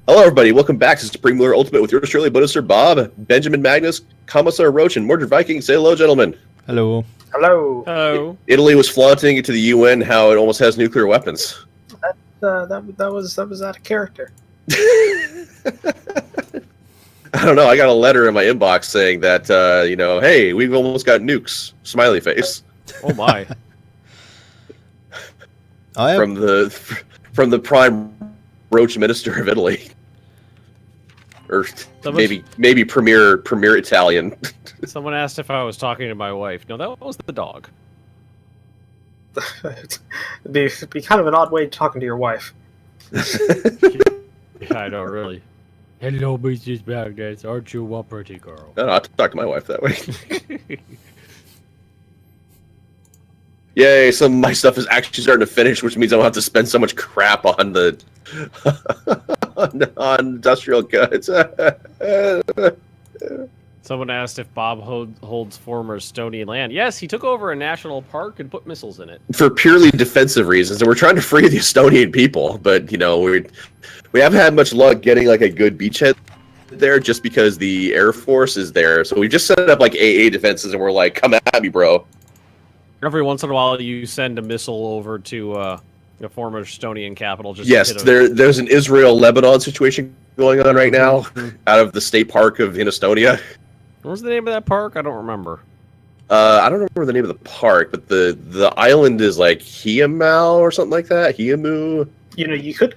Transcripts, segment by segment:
Hello, everybody. Welcome back to Supreme Ruler Ultimate with yours truly, Bundeswehr Bob, Benjamin Magnus, Commissar Roach, and Mordred Viking. Say hello, gentlemen. Hello. Hello. Hello. Italy was flaunting it to the UN how it almost has nuclear weapons. That was out of character. I don't know. I got a letter in my inbox saying that, hey, we've almost got nukes. Smiley face. Oh my. From the prime Roach minister of Italy. Or maybe premier Italian. Someone asked if I was talking to my wife. No, that was the dog. It'd be kind of an odd way of talking to your wife. Yeah, I know, really. Hello, Mrs. Magnus. Aren't you a pretty girl? No, I talk to my wife that way. Yay, some of my stuff is actually starting to finish, which means I don't have to spend so much crap on the on industrial goods. Someone asked if Bob holds former Estonian land. Yes, he took over a national park and put missiles in it. For purely defensive reasons, and we're trying to free the Estonian people, but, we haven't had much luck getting, like, a good beachhead there just because the Air Force is there. So we just set up, like, AA defenses, and we're like, come at me, bro. Every once in a while, you send a missile over to the former Estonian capital. There's an Israel-Lebanon situation going on right now out of the state park in Estonia. What was the name of that park? I don't remember. I don't remember the name of the park, but the island is like Hiamal or something like that. Hiamu. You could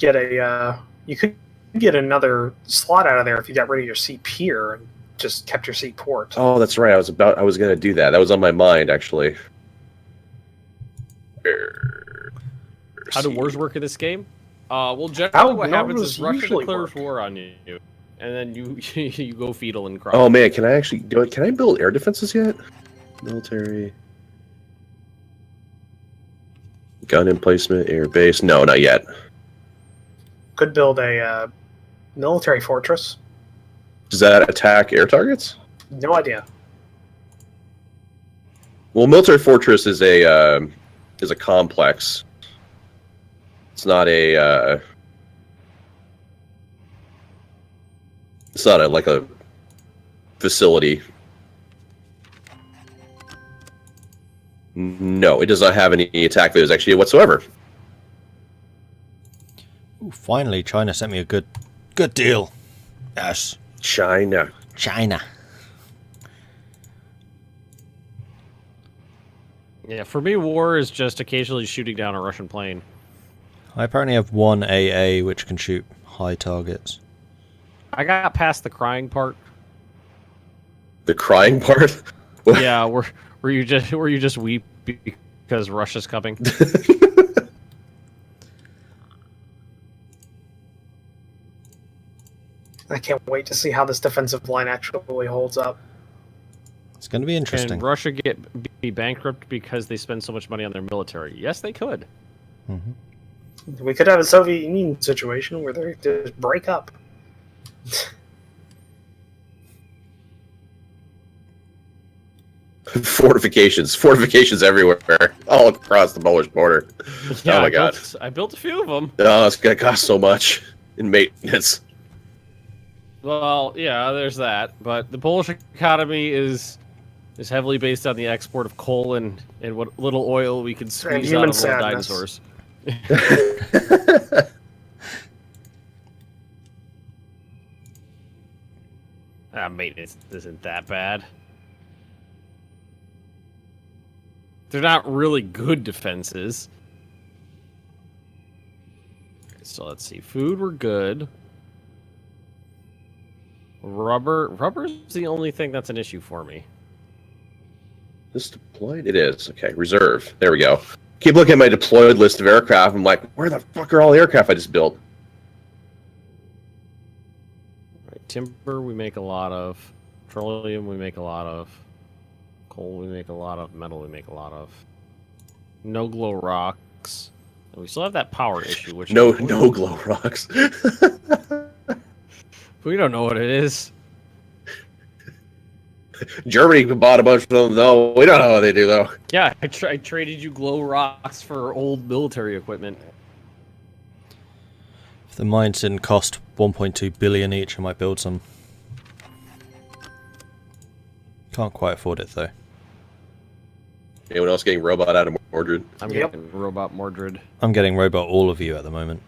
get another slot out of there if you got rid of your seat pier and just kept your seat port. Oh, that's right. I was gonna do that. That was on my mind, actually. How do wars work in this game? Well, generally what happens is Russia declares war on you, and then you go fetal and cry. Oh man, can I actually do it? Can I build air defenses yet? Military, gun emplacement, air base. No, not yet. Could build a military fortress. Does that attack air targets? No idea. Well, military fortress is a complex. It's not a. It's not like a facility. No, it does not have any attack values actually whatsoever. Ooh, finally, China sent me a good deal. Yes. China. Yeah, for me, war is just occasionally shooting down a Russian plane. I apparently have one AA which can shoot high targets. I got past the crying part. The crying part? Yeah, where you just weep because Russia's coming. I can't wait to see how this defensive line actually holds up. It's going to be interesting. Can Russia be bankrupt because they spend so much money on their military? Yes, they could. Mm-hmm. We could have a Soviet Union situation where they just break up. Fortifications everywhere, all across the Polish border. Yeah, oh my god! I built a few of them. Oh, it's gonna cost so much in maintenance. Well, yeah, there's that. But the Polish economy is heavily based on the export of coal and what little oil we can squeeze out of old dinosaurs. Maintenance isn't that bad. They're not really good defenses. So let's see. Food, we're good. Rubber's the only thing that's an issue for me. This deployed? It is. Okay, reserve. There we go. Keep looking at my deployed list of aircraft. I'm like, where the fuck are all the aircraft I just built? Right, timber we make a lot of. Petroleum we make a lot of. Coal we make a lot of. Metal we make a lot of. No glow rocks. And we still have that power issue, which no glow rocks. We don't know what it is. Germany bought a bunch of them, though. We don't know what they do, though. Yeah, I traded you glow rocks for old military equipment. If the mines didn't cost 1.2 billion each, I might build some. Can't quite afford it though. Anyone else getting robot out of Mordred? I'm Yep. getting robot Mordred. I'm getting robot all of you at the moment.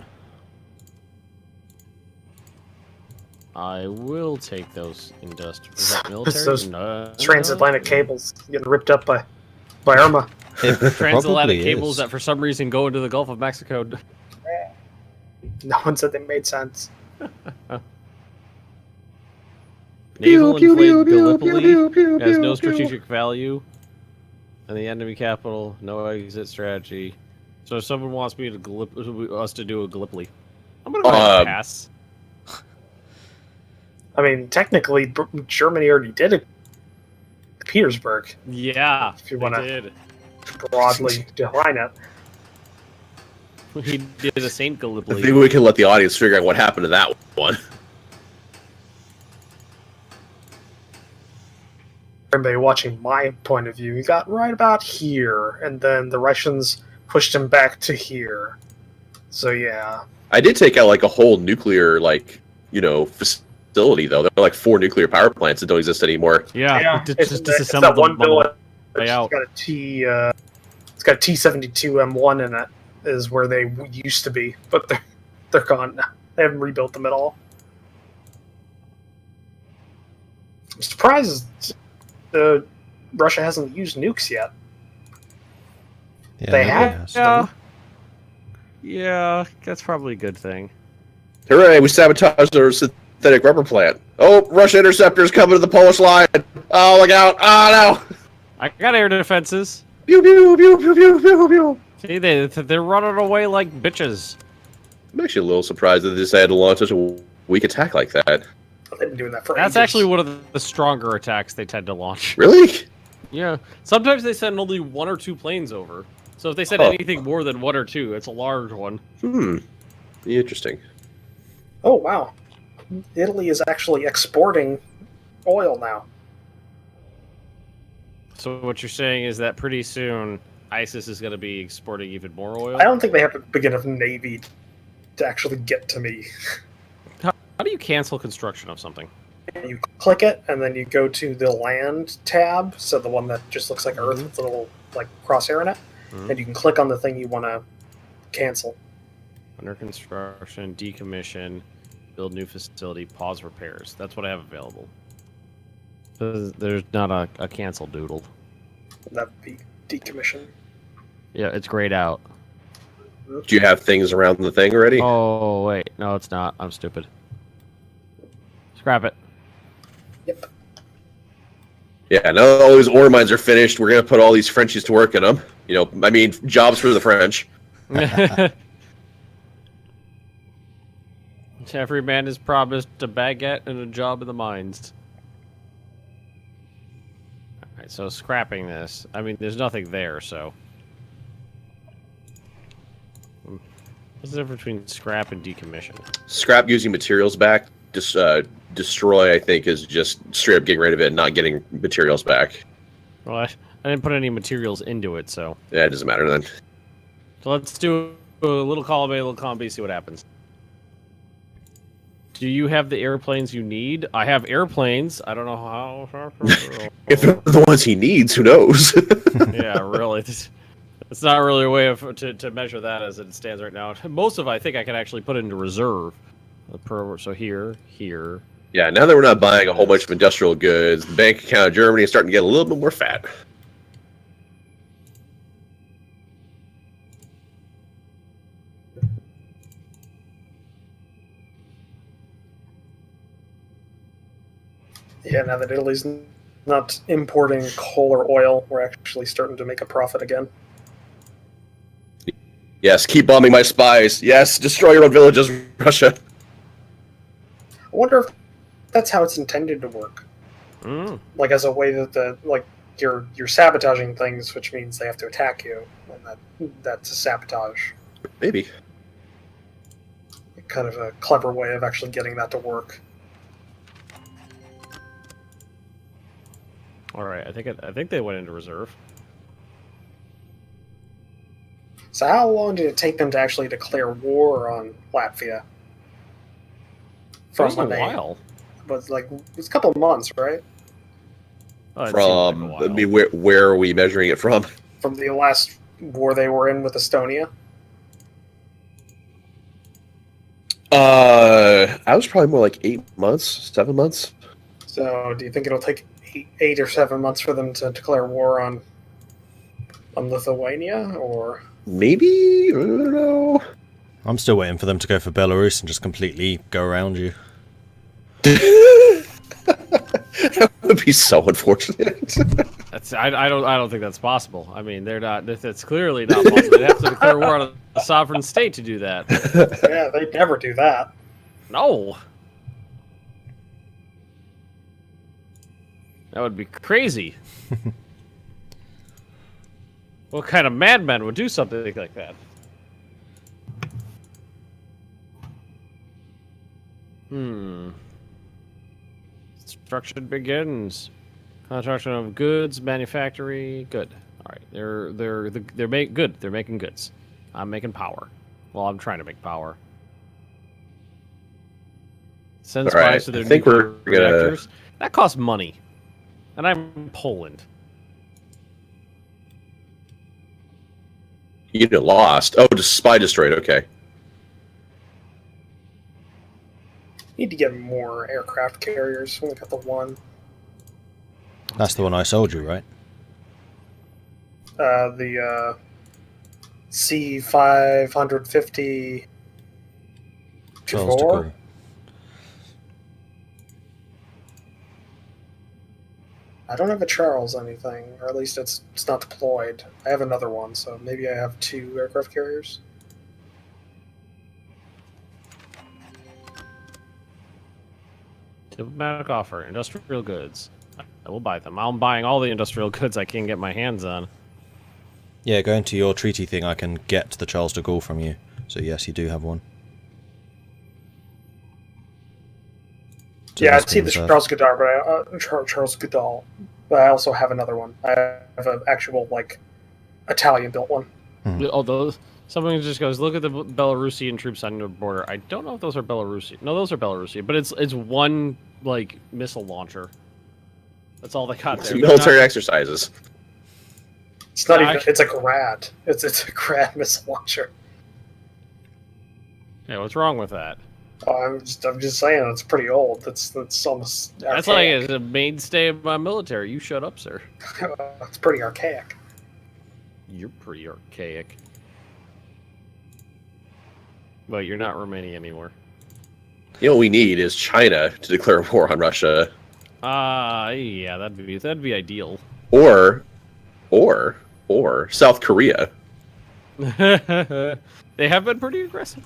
I will take those industrial. Is that military? Those No. Transatlantic cables getting ripped up by Irma. It Transatlantic probably cables is. that for some reason go into the Gulf of Mexico. No one said they made sense. Naval inflated Gallipoli has no strategic value, and the enemy capital no exit strategy. So if someone wants me to us to do a Gallipoli, I'm gonna go ahead and pass. I mean, technically, Germany already did it. Petersburg, Yeah, If you they wanna- did. broadly define it. He did a Saint I Gallipoli. think we can let the audience figure out what happened to that one. Everybody watching my point of view, he got right about here, and then the Russians pushed him back to here. So yeah, I did take out like a whole nuclear facility though. There are like 4 nuclear power plants that don't exist anymore. Yeah, it's just that disassembled one them bill. on the way out. It's got a T-72M1 in it. Is where they used to be, but they're gone now. They haven't rebuilt them at all. I'm surprised Russia hasn't used nukes yet. Yeah, They nobody have. has. Yeah. Yeah, that's probably a good thing. Hooray! We sabotaged their synthetic rubber plant. Oh, Russian interceptors coming to the Polish line. Oh, look out! Oh no! I got air defenses. Pew pew pew pew pew pew pew. See, they're running away like bitches. I'm actually a little surprised that they decided to launch such a weak attack like that. They've been doing that for That's ages. actually one of the stronger attacks they tend to launch. Really? Yeah. Sometimes they send only 1 or 2 planes over. So if they send Oh. anything more than 1 or 2, it's a large one. Interesting. Oh wow, Italy is actually exporting oil now. So what you're saying is that pretty soon ISIS is going to be exporting even more oil? I don't think they have a big enough navy to actually get to me. How do you cancel construction of something? You click it, and then you go to the land tab, so the one that just looks like Earth with the little like crosshair in it, and you can click on the thing you want to cancel. Under construction, decommission, build new facility, pause repairs. That's what I have available. There's not a cancel doodle. That'd be decommission. Yeah, it's grayed out. Do you have things around the thing already? Oh, wait. No, it's not. I'm stupid. Scrap it. Yep. Yeah, now all these ore mines are finished. We're gonna put all these Frenchies to work in them. I mean, jobs for the French. Every man is promised a baguette and a job in the mines. Alright, so scrapping this. I mean, there's nothing there, so... What's the difference between scrap and decommission? Scrap using materials back. Destroy, I think, is just straight up getting rid of it and not getting materials back. Well, I didn't put any materials into it, so... Yeah, it doesn't matter then. So let's do a little column A, little column B, see what happens. Do you have the airplanes you need? I have airplanes. I don't know how... If they're the ones he needs, who knows? Yeah, really. It's not really a way to measure that as it stands right now. Most of it, I think I can actually put into reserve. So here. Yeah, now that we're not buying a whole bunch of industrial goods, the bank account of Germany is starting to get a little bit more fat. Yeah, now that Italy's not importing coal or oil, we're actually starting to make a profit again. Yes, keep bombing my spies. Yes, destroy your own villages, Russia. I wonder if that's how it's intended to work. Like as a way that you're sabotaging things, which means they have to attack you, and that's a sabotage. Maybe. Kind of a clever way of actually getting that to work. All right, I think they went into reserve. So how long did it take them to actually declare war on Latvia? from It's been when a they, while. but like it's a couple of months, right? Oh, it seems From like a I mean, while. where are we measuring it from? From the last war they were in with Estonia. I was probably more like 8 months, 7 months. So, do you think it'll take 8 or 7 months for them to declare war on Lithuania, or Maybe, I don't know. I'm still waiting for them to go for Belarus and just completely go around you. That would be so unfortunate. I don't think that's possible. I mean, they're not. That's clearly not possible. They have to declare war on a sovereign state to do that. yeah, they'd never do that. No. That would be crazy. What kind of madman would do something like that? Construction begins. Construction of goods, manufactory, good. All right, they're making goods. I'm making power. Well, I'm trying to make power. Send All right, spies to their I think we're nuclear gonna- reactors. That costs money, and I'm in Poland. Unit lost. Oh, just spy destroyed. Okay. Need to get more aircraft carriers. We only got the one. That's the one I sold you, right? The C550 Charles de 4. Gaulle. I don't have a Charles anything, or at least it's not deployed. I have another one, so maybe I have 2 aircraft carriers. Diplomatic offer, industrial goods. I will buy them. I'm buying all the industrial goods I can get my hands on. Yeah, going to your treaty thing, I can get the Charles de Gaulle from you. So yes, you do have one. So Yeah, this I'd see the means, Charles Goodall, but Charles Goodall, but I also have another one. I have an actual Italian-built one. Oh, those. Someone just goes, look at the Belarusian troops on the border. I don't know if those are Belarusian. No, those are Belarusian, but it's one missile launcher. That's all they got It's there. military exercises. It's not Yeah, even. It's a Grad. It's a Grad missile launcher. Yeah, what's wrong with that? I'm just saying it's pretty old. That's almost. That's like archaic. a mainstay of my military. You shut up, sir. It's pretty archaic. You're pretty archaic. But you're not Romania anymore. You know what we need is China to declare war on Russia, Yeah, that'd be ideal. or South Korea. They have been pretty aggressive.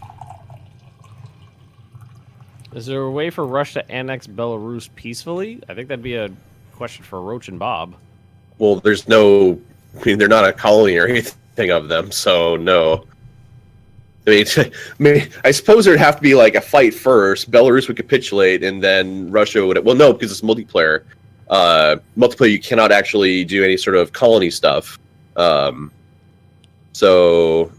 Is there a way for Russia to annex Belarus peacefully? I think that'd be a question for Roach and Bob. Well, there's no. I mean, they're not a colony or anything of them, so no. I mean, I suppose there'd have to be like a fight first. Belarus would capitulate, and then Russia would. Well, no, because it's multiplayer. Multiplayer, you cannot actually do any sort of colony stuff. So,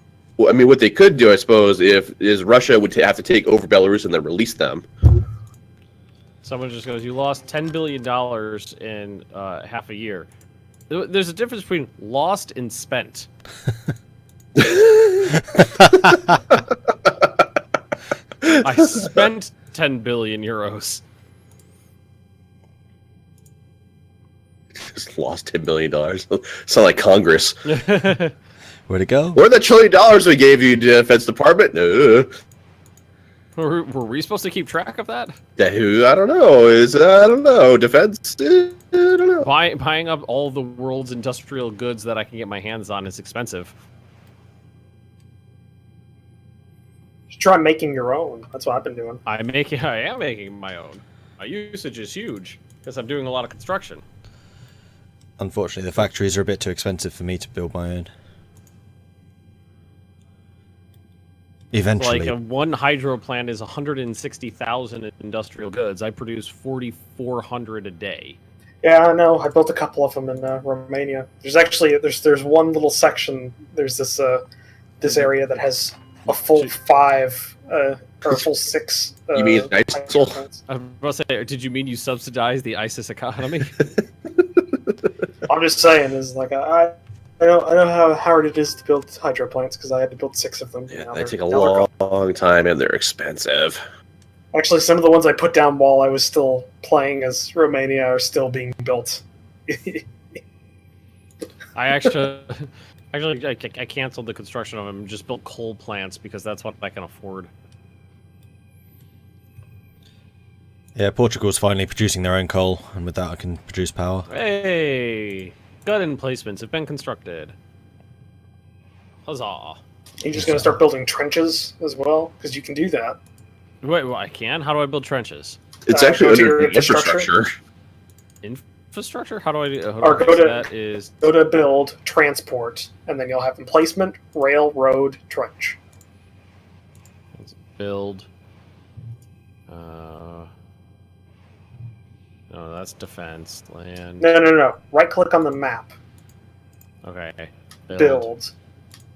I mean, what they could do, I suppose, is Russia would have to take over Belarus and then release them. Someone just goes, you lost $10 billion in half a year. There's a difference between lost and spent. I spent 10 billion euros. Just lost $10 billion. Sound like Congress. where'd it go? Where are the $1 trillion we gave you, Defense Department? No. Were we supposed to keep track of that? I don't know. I don't know. Defense? I don't know. Buying up all the world's industrial goods that I can get my hands on is expensive. Just try making your own. That's what I've been doing. I am making my own. My usage is huge because I'm doing a lot of construction. Unfortunately, the factories are a bit too expensive for me to build my own. Eventually. Like one hydro plant is 160,000 industrial goods. I produce 4,400 a day. Yeah, I know. I built a couple of them in Romania. There's actually there's one little section. There's this area that has a full 5 or a full 6. You mean hydro ISIL? plants. I was about to say, did you mean you subsidize the ISIS economy? I'm just saying, is like I know how hard it is to build hydro plants because I had to build 6 of them. Yeah, Now they they're- take a now they're gone. long time and they're expensive. Actually, some of the ones I put down while I was still playing as Romania are still being built. I actually I canceled the construction of them and just built coal plants because that's what I can afford. Yeah, Portugal's finally producing their own coal, and with that I can produce power. Hey, gun emplacements have been constructed. Huzzah! You're just going to start building trenches as well because you can do that. Wait, well, I can? How do I build trenches? It's Go actually to your under infrastructure. Infrastructure? How do I do? Or go to- that is Go to build, transport, and then you'll have emplacement, rail, road, trench. let's build. No, that's defense land. No. Right click on the map. Okay. Build.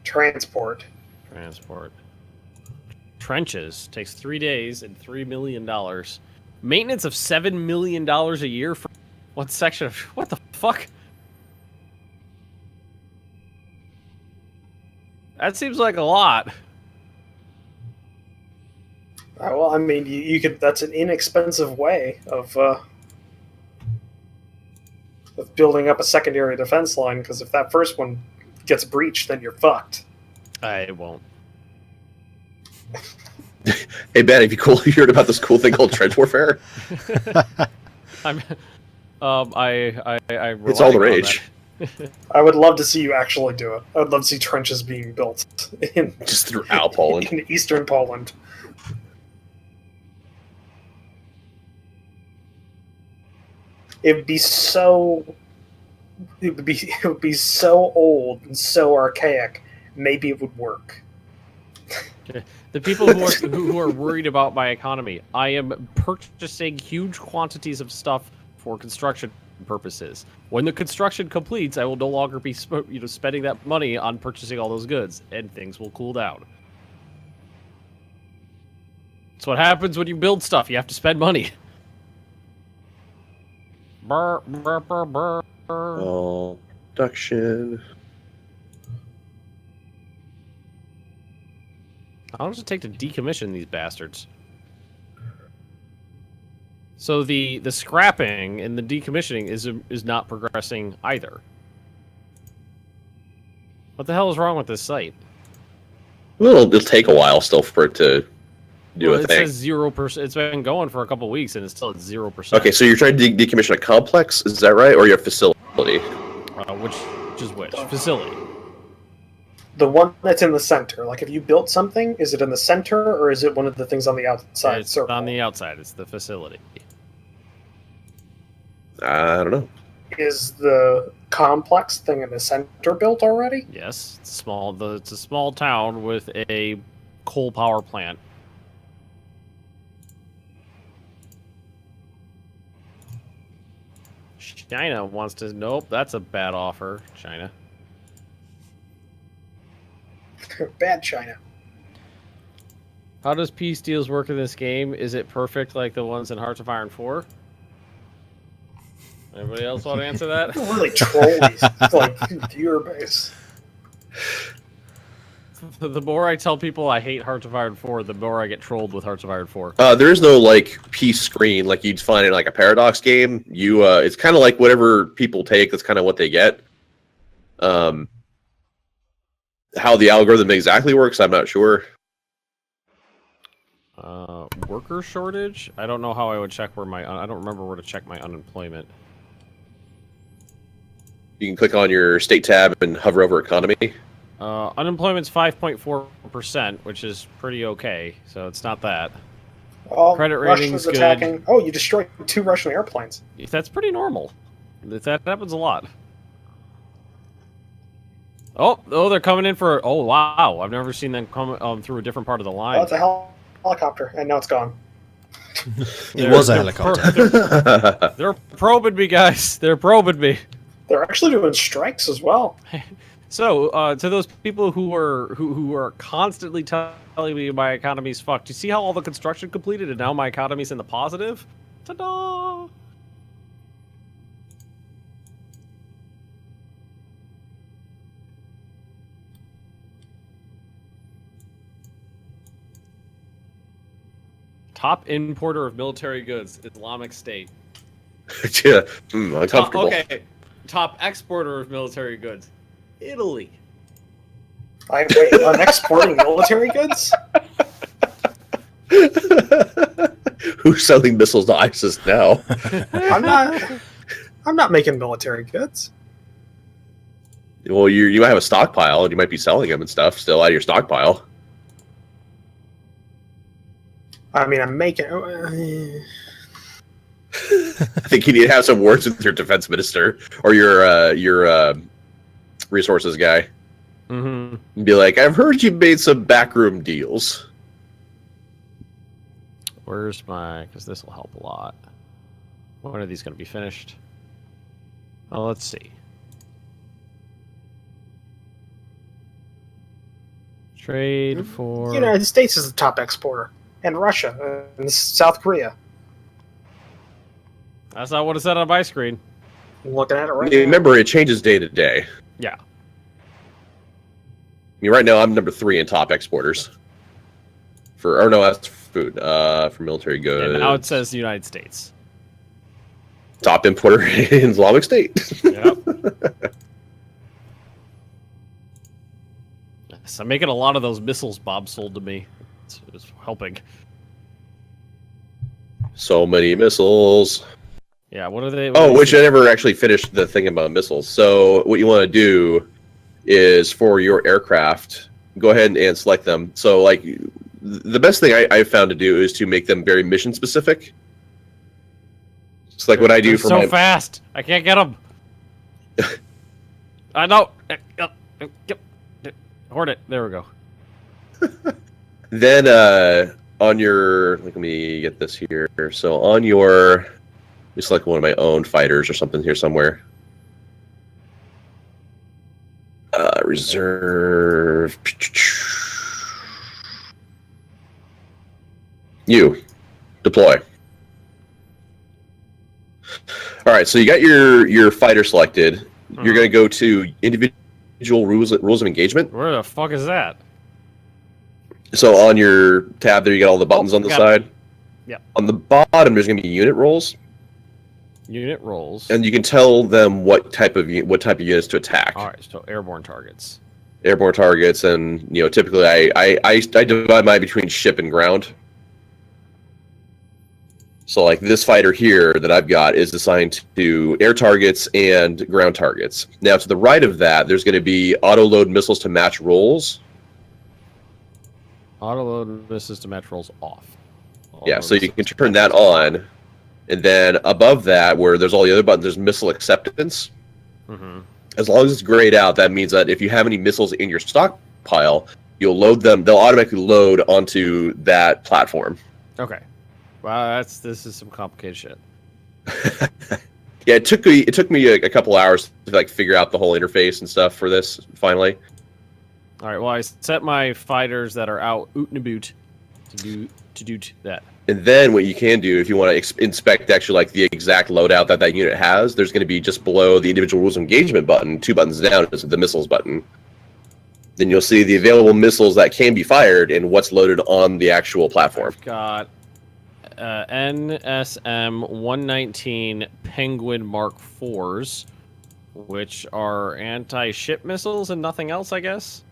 Transport. Transport. Trenches takes 3 days and $3 million. Maintenance of $7 million a year for one section of what the fuck? That seems like a lot. Well, I mean, you could. That's an inexpensive way of building up a secondary defense line. Because if that first one gets breached, then you're fucked. I won't. Hey Ben, have you heard about this cool thing called trench warfare? I'm. I It's all the rage. I would love to see you actually do it. I would love to see trenches being built in Just throughout Poland. in eastern Poland. It would be so old and so archaic. Maybe it would work. The people who are worried about my economy, I am purchasing huge quantities of stuff for construction purposes. When the construction completes, I will no longer be spending that money on purchasing all those goods, and things will cool down. That's what happens when you build stuff. You have to spend money. Brr, brr, brr, brr. Oh, production. How long does it take to decommission these bastards? So the scrapping and the decommissioning is not progressing either. What the hell is wrong with this site? Well, it'll take a while still for it to do a It thing. says 0%. It's been going for a couple weeks and it's still at 0%. Okay, so you're trying to decommission a complex, is that right? Or your facility? Which is which? Facility. The one that's in the center. Like, if you built something, is it in the center or is it one of the things on the outside It's circle? on the outside. It's the facility. I don't know. Is the complex thing in the center built already? Yes, it's small. It's a small town with a coal power plant. China wants to. Nope, that's a bad offer. China. Bad China. How does peace deals work in this game? Is it perfect like the ones in Hearts of Iron 4? Anybody else want to answer that? Really troll these like viewer base. The more I tell people I hate Hearts of Iron 4, the more I get trolled with Hearts of Iron 4. There is no like peace screen like you'd find in like a Paradox game. It's kind of like whatever people take. That's kind of what they get. How the algorithm exactly works, I'm not sure. Worker shortage? I don't know how I would check where I don't remember where to check my unemployment. You can click on your state tab and hover over economy. Unemployment's 5.4%, which is pretty okay. So it's not that. Oh, Credit Russia's rating's good. attacking. Oh, you destroyed 2 Russian airplanes. That's pretty normal. That happens a lot. Oh, they're coming in for. Oh, wow! I've never seen them come through a different part of the line. Oh, it's a helicopter, and now it's gone. It was a helicopter. They're probing me, guys. They're probing me. They're actually doing strikes as well. So, to those people who are constantly telling me my economy's fucked, you see how all the construction completed and now my economy's in the positive? Ta-da! Top importer of military goods, Islamic State. Yeah, uncomfortable. Okay. Top exporter of military goods, Italy. Wait, I'm exporting military goods? Who's selling missiles to ISIS now? I'm not making military goods. Well, you might have a stockpile, and you might be selling them and stuff still out of your stockpile. I mean, I'm making. I think you need to have some words with your defense minister or your resources guy. Mm-hmm. And be like, I've heard you made some backroom deals. Where's my... Because this will help a lot. When are these going to be finished? Oh, let's see. Trade for... The United States is the top exporter. And Russia. And South Korea. That's not what it said on my screen. I'm looking at it right now. Remember, it changes day to day. Yeah. I mean, right now I'm number 3 in top exporters. For that's food. For military goods. And now it says the United States. Top importer in Islamic State. Yep. So I'm making a lot of those missiles Bob sold to me. It's helping. So many missiles. Yeah, what are they? Which I never actually finished the thing about missiles. So what you want to do is for your aircraft, go ahead and select them. So like the best thing I've found to do is to make them very mission specific. It's like what I do for so my... fast. I can't get them. I know. Hoard it. There we go. Then on your... Let me get this here. So on your... Let me select one of my own fighters or something here somewhere. Reserve... You. Deploy. Alright, so you got your fighter selected. You're going to go to individual rules of engagement. Where the fuck is that? So on your tab there, you got all the buttons on the side. It. Yep. On the bottom, there's going to be unit roles. Unit roles. And you can tell them what type of units to attack. All right, so airborne targets. Airborne targets, and typically I divide mine between ship and ground. So like this fighter here that I've got is assigned to air targets and ground targets. Now to the right of that, there's going to be auto load missiles to match roles. Auto load missiles to match rolls off. Yeah, so you can turn that on. And then above that, where there's all the other buttons, there's missile acceptance. Mm-hmm. As long as it's grayed out, that means that if you have any missiles in your stockpile, you'll load them. They'll automatically load onto that platform. Okay. Wow, this is some complicated shit. Yeah, it took me a couple hours to figure out the whole interface and stuff for this finally. All right. Well, I set my fighters that are out oot and boot to do that. And then what you can do, if you want to inspect actually the exact loadout that unit has, there's going to be just below the individual rules of engagement button, 2 buttons down, is the missiles button. Then you'll see the available missiles that can be fired and what's loaded on the actual platform. I've got NSM 119 Penguin Mark IVs, which are anti-ship missiles and nothing else, I guess.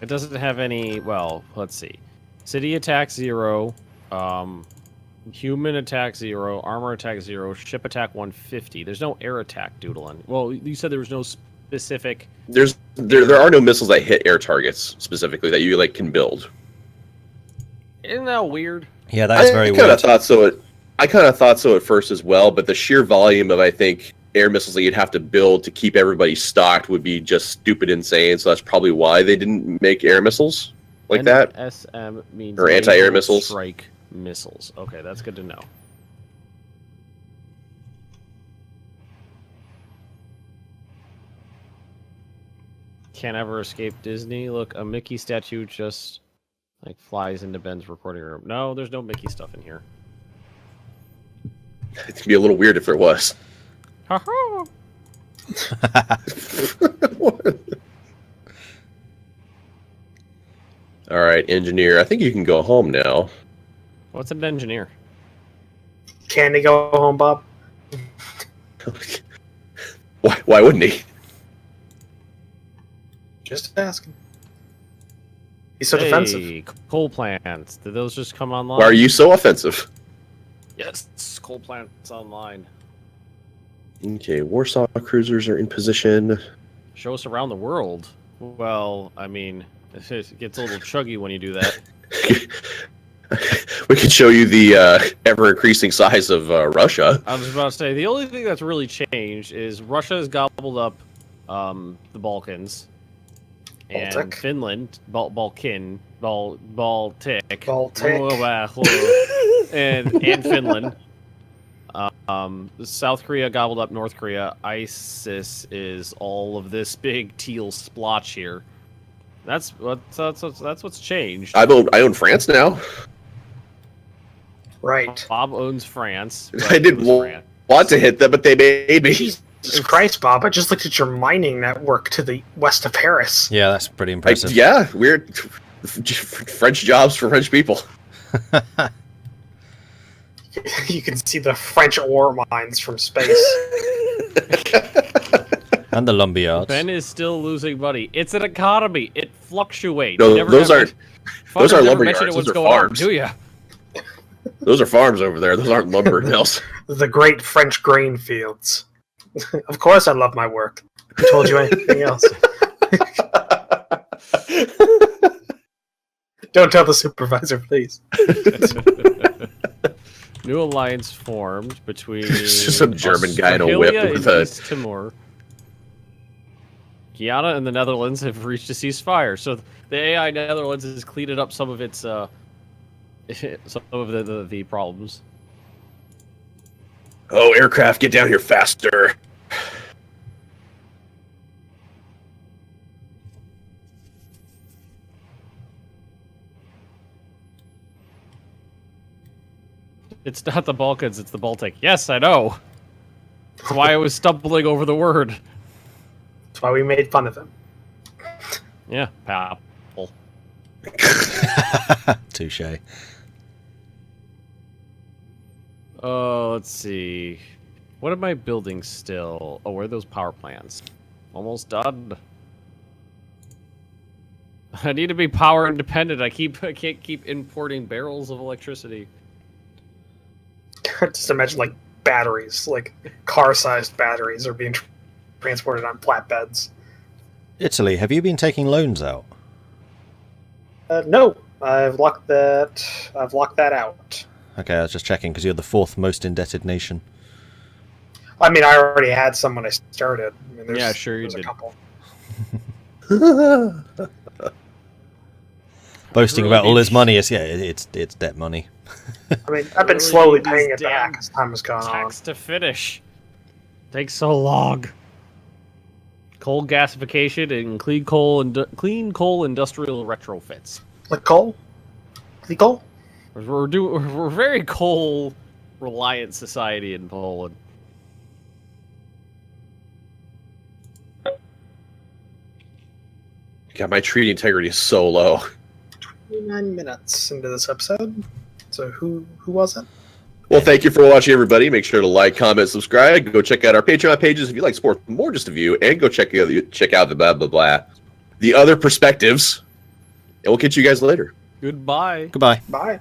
It doesn't have any, well, let's see. City attack 0, human attack 0, armor attack 0, ship attack 150. There's no air attack doodling. Well, you said there was no specific... There are no missiles that hit air targets specifically that you can build. Isn't that weird? Yeah, that is very weird. I kind of thought so at first as well, but the sheer volume of, I think, air missiles that you'd have to build to keep everybody stocked would be just stupid insane, so that's probably why they didn't make air missiles like that. NSM means or anti-air naval missiles. Strike missiles. Okay, that's good to know. can't ever escape Disney. Look, a Mickey statue just like flies into Ben's recording room. No, there's no Mickey stuff in here. It'd be a little weird if there was. Ha-ha! All right, engineer. I think you can go home now. What's an engineer? Can he go home, Bob? Why wouldn't he? Just asking. He's so defensive. Coal plants. Did those just come online? Why are you so offensive? Yes, coal plants online. Okay, Warsaw cruisers are in position. Show us around the world. Well, I mean, it gets a little chuggy when you do that. We could show you the ever-increasing size of Russia. I was about to say, the only thing that's really changed is Russia has gobbled up the Balkans. And Baltic. Finland, Baltic. and Finland. South Korea gobbled up North Korea. ISIS is all of this big teal splotch here. That's what's changed. I own France now. Right. Bob owns France. I didn't want to hit them, but they made me. Jesus Christ, Bob! I just looked at your mining network to the west of Paris. Yeah, that's pretty impressive. Yeah, weird. French jobs for French people. You can see the French ore mines from space. And the lumberyards. Ben is still losing money. It's an economy. It fluctuates. No, You never those have are to- those fuckers are never lumberyards. mention Those what's are going on, farms. do ya? Those are farms over there. Those aren't lumber mills. The great French grain fields. Of course, I love my work. Who told you anything else? Don't tell the supervisor, please. New alliance formed between Some German guy in a whip Australia with and a- East Timor. Guyana and the Netherlands have reached a ceasefire, so the AI Netherlands has cleaned up some of its some of the problems. Oh, aircraft, get down here faster. It's not the Balkans, it's the Baltic. Yes, I know. That's why I was stumbling over the word. That's why we made fun of him. Yeah, pal. Touche. Oh, let's see. What am I building still? Oh, where are those power plants? Almost done. I need to be power independent. I can't keep importing barrels of electricity. Just imagine, like, batteries, like car-sized batteries are being transported on flatbeds. Italy, have you been taking loans out? No, I've locked that out. Okay, I was just checking because you're the fourth most indebted nation. I mean, I already had some when I started. I mean, Yeah, sure you there's did. a couple. Boasting Really about all needs- his money, it's debt money. I mean, I've been Really slowly need paying these it back damn as time has gone on. Tax to finish. Takes so long. Coal gasification and clean coal industrial retrofits. Like coal? The coal? We're very coal reliant society in Poland. God, my treaty integrity is so low. 29 minutes into this episode. So who was it? Well, thank you for watching, everybody. Make sure to like, comment, subscribe. Go check out our Patreon pages if you like sport more just a view, and go check out the blah blah blah, the other perspectives. And we'll catch you guys later. Goodbye. Goodbye. Bye.